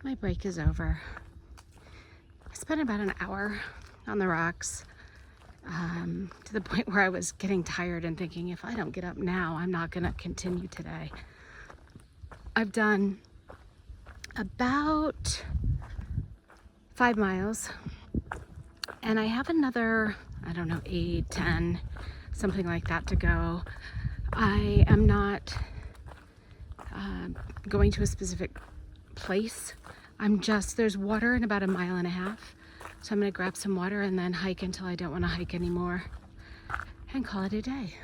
My break is over. I spent about an hour on the rocks, to the point where I was getting tired and thinking, if I don't get up now, I'm not gonna continue today. I've done about 5 miles, and I have another, I don't know, 8, 10, something like that to go. I am not going to a specific place. There's water in about 1.5 miles. So I'm gonna grab some water and then hike until I don't wanna hike anymore and call it a day.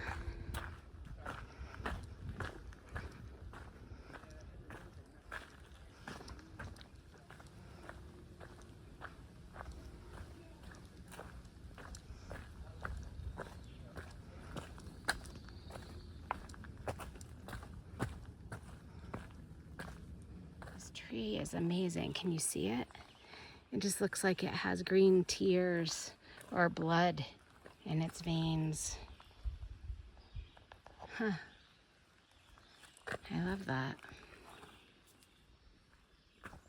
This tree is amazing. Can you see it? It just looks like it has green tears or blood in its veins. Huh. I love that.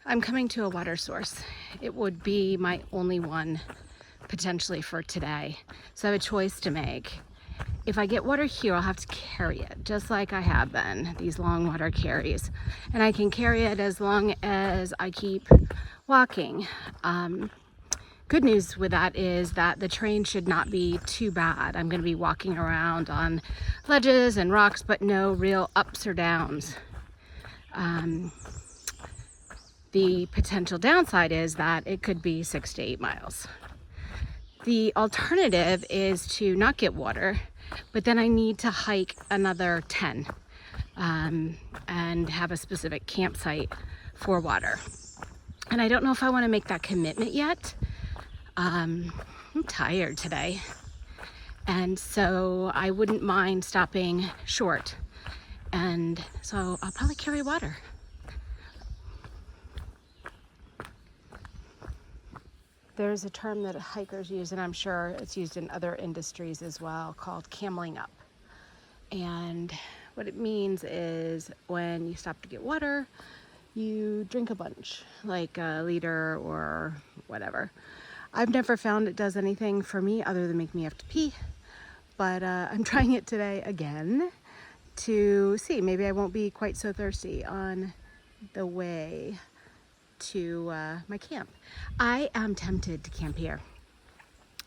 I'm coming to a water source. It would be my only one potentially for today. So I have a choice to make. If I get water here, I'll have to carry it, just like I have been, these long water carries. And I can carry it as long as I keep walking. Good news with that is that the terrain should not be too bad. I'm going to be walking around on ledges and rocks, but no real ups or downs. The potential downside is that it could be 6 to 8 miles. The alternative is to not get water, but then I need to hike another 10 and have a specific campsite for water. And I don't know if I want to make that commitment yet. I'm tired today, and so I wouldn't mind stopping short, and so I'll probably carry water. There's a term that hikers use, and I'm sure it's used in other industries as well, called cameling up. And what it means is when you stop to get water, you drink a bunch, like a liter or whatever. I've never found it does anything for me other than make me have to pee, but I'm trying it today again to see. Maybe I won't be quite so thirsty on the way to my camp. I am tempted to camp here.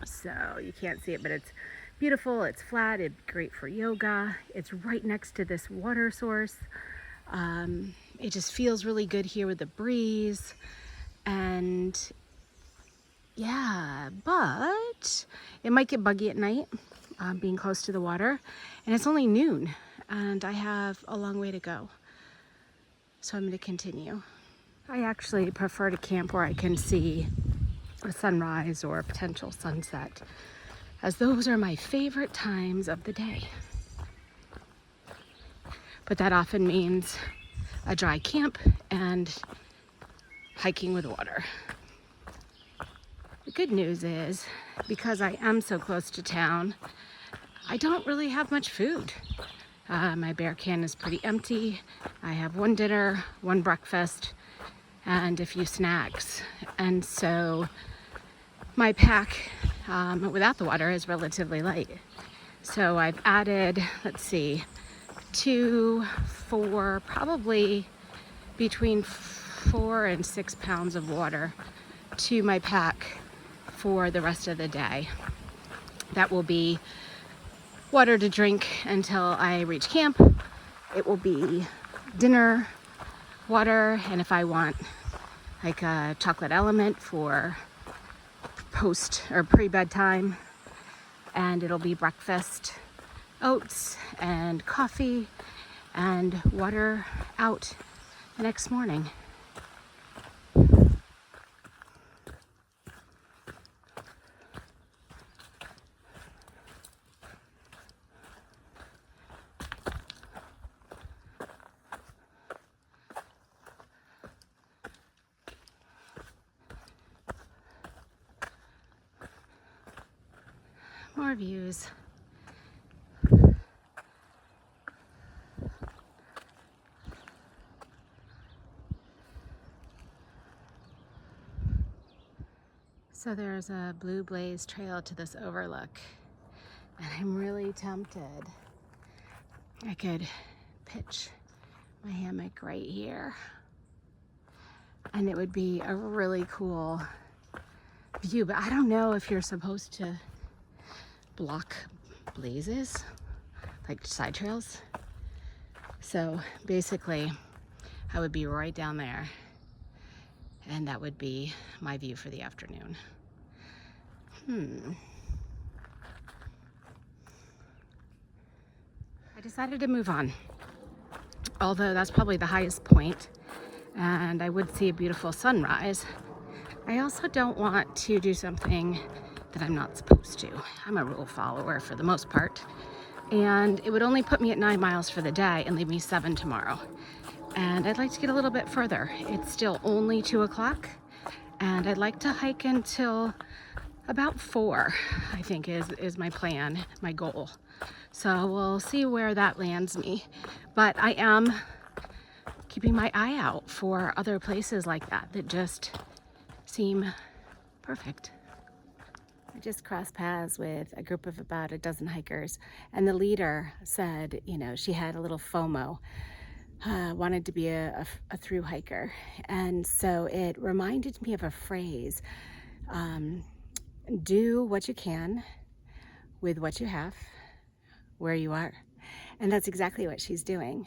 So you can't see it, but it's beautiful, it's flat, it's great for yoga. It's right next to this water source. It just feels really good here with the breeze, and yeah, but it might get buggy at night, being close to the water, and it's only noon, and I have a long way to go. So I'm going to continue. I actually prefer to camp where I can see a sunrise or a potential sunset, as those are my favorite times of the day. But that often means a dry camp and hiking with water. The good news is, because I am so close to town, I don't really have much food. My bear can is pretty empty. I have 1 dinner, 1 breakfast, and a few snacks. And so my pack without the water is relatively light. So I've added, let's see, 2, 4, probably between 4 and 6 pounds of water to my pack for the rest of the day. That will be water to drink until I reach camp. It will be dinner, water, and if I want like a chocolate element for post or pre-bedtime, and it'll be breakfast, oats and coffee and water out the next morning. More views. So there's a blue blaze trail to this overlook, and I'm really tempted. I could pitch my hammock right here, and it would be a really cool view, but I don't know if you're supposed to block blazes, like side trails. So basically, I would be right down there, and that would be my view for the afternoon. I decided to move on, although that's probably the highest point, and I would see a beautiful sunrise. I also don't want to do something that I'm not supposed to. I'm a rule follower for the most part, and it would only put me at 9 miles for the day and leave me 7 tomorrow. And I'd like to get a little bit further. It's still only 2 o'clock, and I'd like to hike until about 4, I think is my plan, my goal. So we'll see where that lands me. But I am keeping my eye out for other places like that that just seem perfect. I just crossed paths with a group of about a dozen hikers, and the leader said, you know, she had a little FOMO, wanted to be a through hiker. And so it reminded me of a phrase, do what you can with what you have, where you are. And that's exactly what she's doing.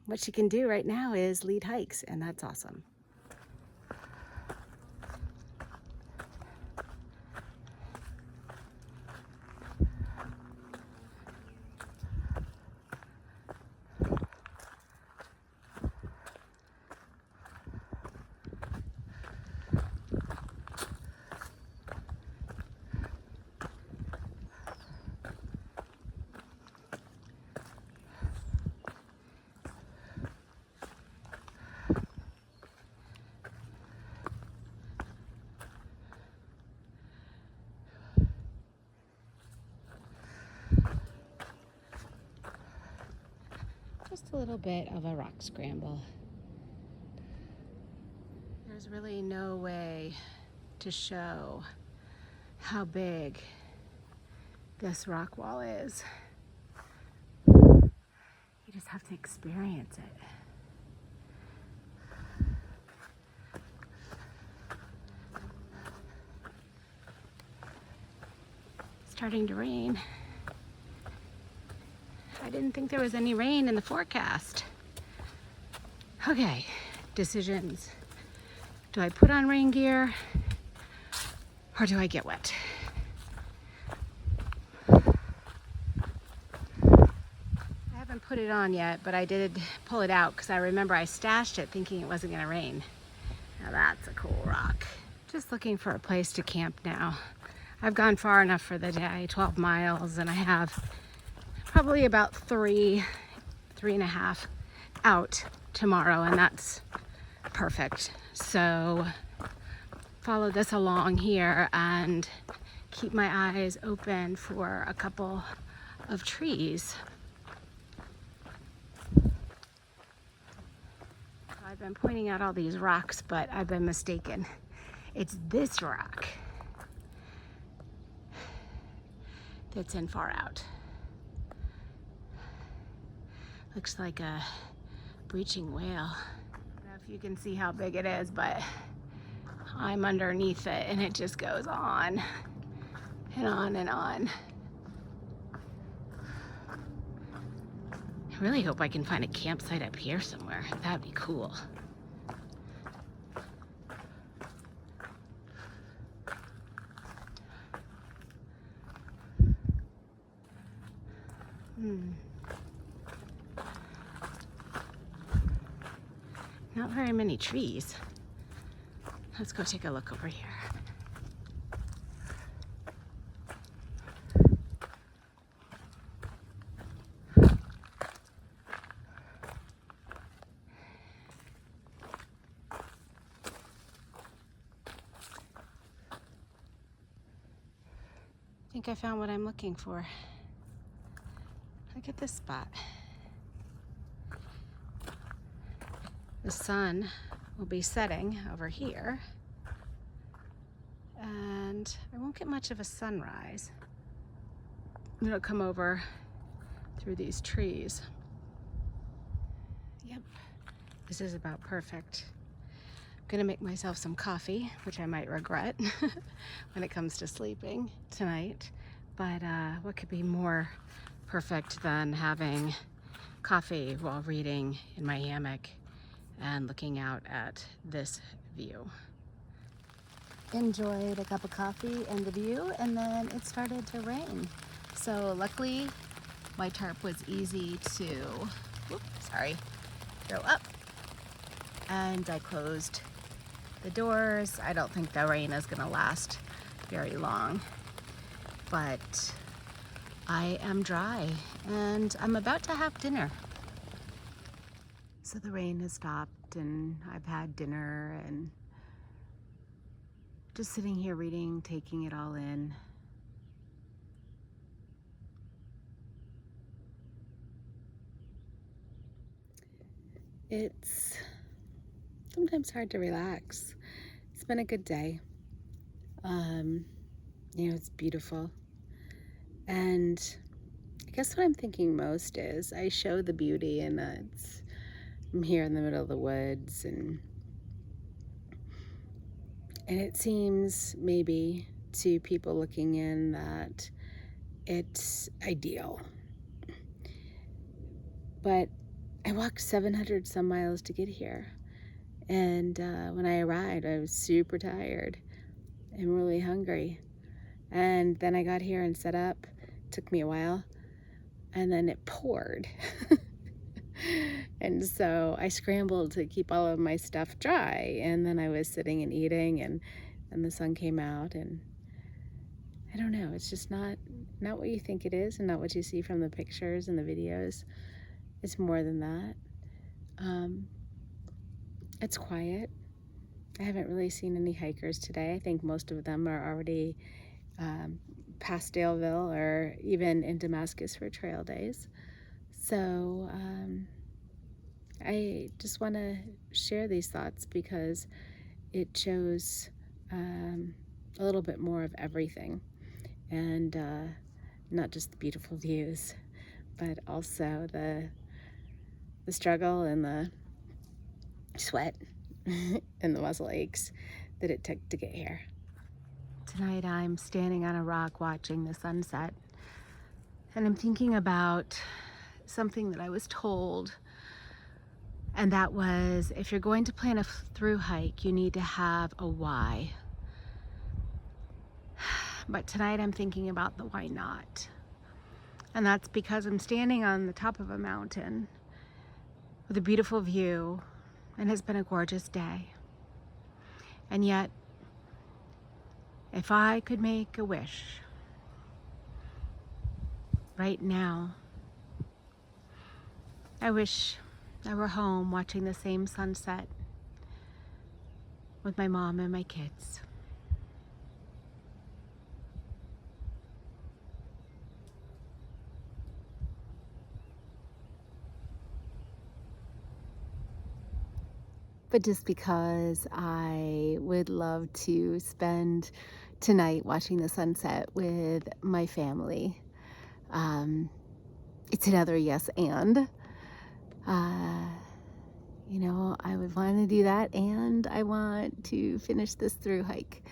What she can do right now is lead hikes, and that's awesome. Just a little bit of a rock scramble. There's really no way to show how big this rock wall is. You just have to experience it. It's starting to rain. I didn't think there was any rain in the forecast. Okay, decisions. Do I put on rain gear or do I get wet? I haven't put it on yet, but I did pull it out because I remember I stashed it thinking it wasn't gonna rain. Now that's a cool rock. Just looking for a place to camp now. I've gone far enough for the day, 12 miles, and I have probably about 3.5 out tomorrow, and that's perfect. So follow this along here and keep my eyes open for a couple of trees. I've been pointing out all these rocks, but I've been mistaken. It's this rock that's in far out. Looks like a breaching whale. I don't know if you can see how big it is, but I'm underneath it and it just goes on and on and on. I really hope I can find a campsite up here somewhere. That'd be cool. Not very many trees. Let's go take a look over here. I think I found what I'm looking for. Look at this spot. The sun will be setting over here, and and I won't get much of a sunrise. It'll come over through these trees. Yep, this is about perfect. I'm gonna make myself some coffee, which I might regret when it comes to sleeping tonight. But what could be more perfect than having coffee while reading in my hammock and looking out at this view. Enjoyed a cup of coffee and the view, and then it started to rain. So luckily my tarp was easy to, throw up, and I closed the doors. I don't think the rain is gonna last very long, but I am dry and I'm about to have dinner. So the rain has stopped and I've had dinner and just sitting here reading, taking it all in. It's sometimes hard to relax. It's been a good day. It's beautiful. And I guess what I'm thinking most is I show the beauty and I'm here in the middle of the woods, and it seems maybe to people looking in that it's ideal. But I walked 700 some miles to get here. And when I arrived, I was super tired and really hungry. And then I got here and set up. It took me a while. And then it poured. And so I scrambled to keep all of my stuff dry. And then I was sitting and eating, and the sun came out. And I don't know, it's just not what you think it is and not what you see from the pictures and the videos. It's more than that. It's quiet. I haven't really seen any hikers today. I think most of them are already past Daleville or even in Damascus for trail days. So I just want to share these thoughts because it shows a little bit more of everything, and not just the beautiful views, but also the struggle and the sweat and the muscle aches that it took to get here. Tonight I'm standing on a rock watching the sunset, and I'm thinking about something that I was told, and that was, if you're going to plan a through hike, you need to have a why. But tonight I'm thinking about the why not. And that's because I'm standing on the top of a mountain with a beautiful view, and it's been a gorgeous day. And yet, if I could make a wish right now, I wish I were home watching the same sunset with my mom and my kids. But just because I would love to spend tonight watching the sunset with my family, it's another yes and. I would want to do that, and I want to finish this through hike.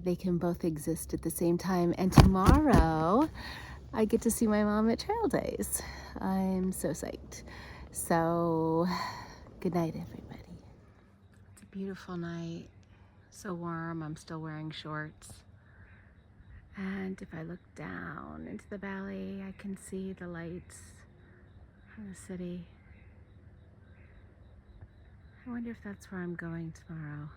They can both exist at the same time, and tomorrow I get to see my mom at trail days. I'm so psyched. So good night, everybody. It's a beautiful night, so warm. I'm still wearing shorts, and if I look down into the valley, I can see the lights from the city. I wonder if that's where I'm going tomorrow.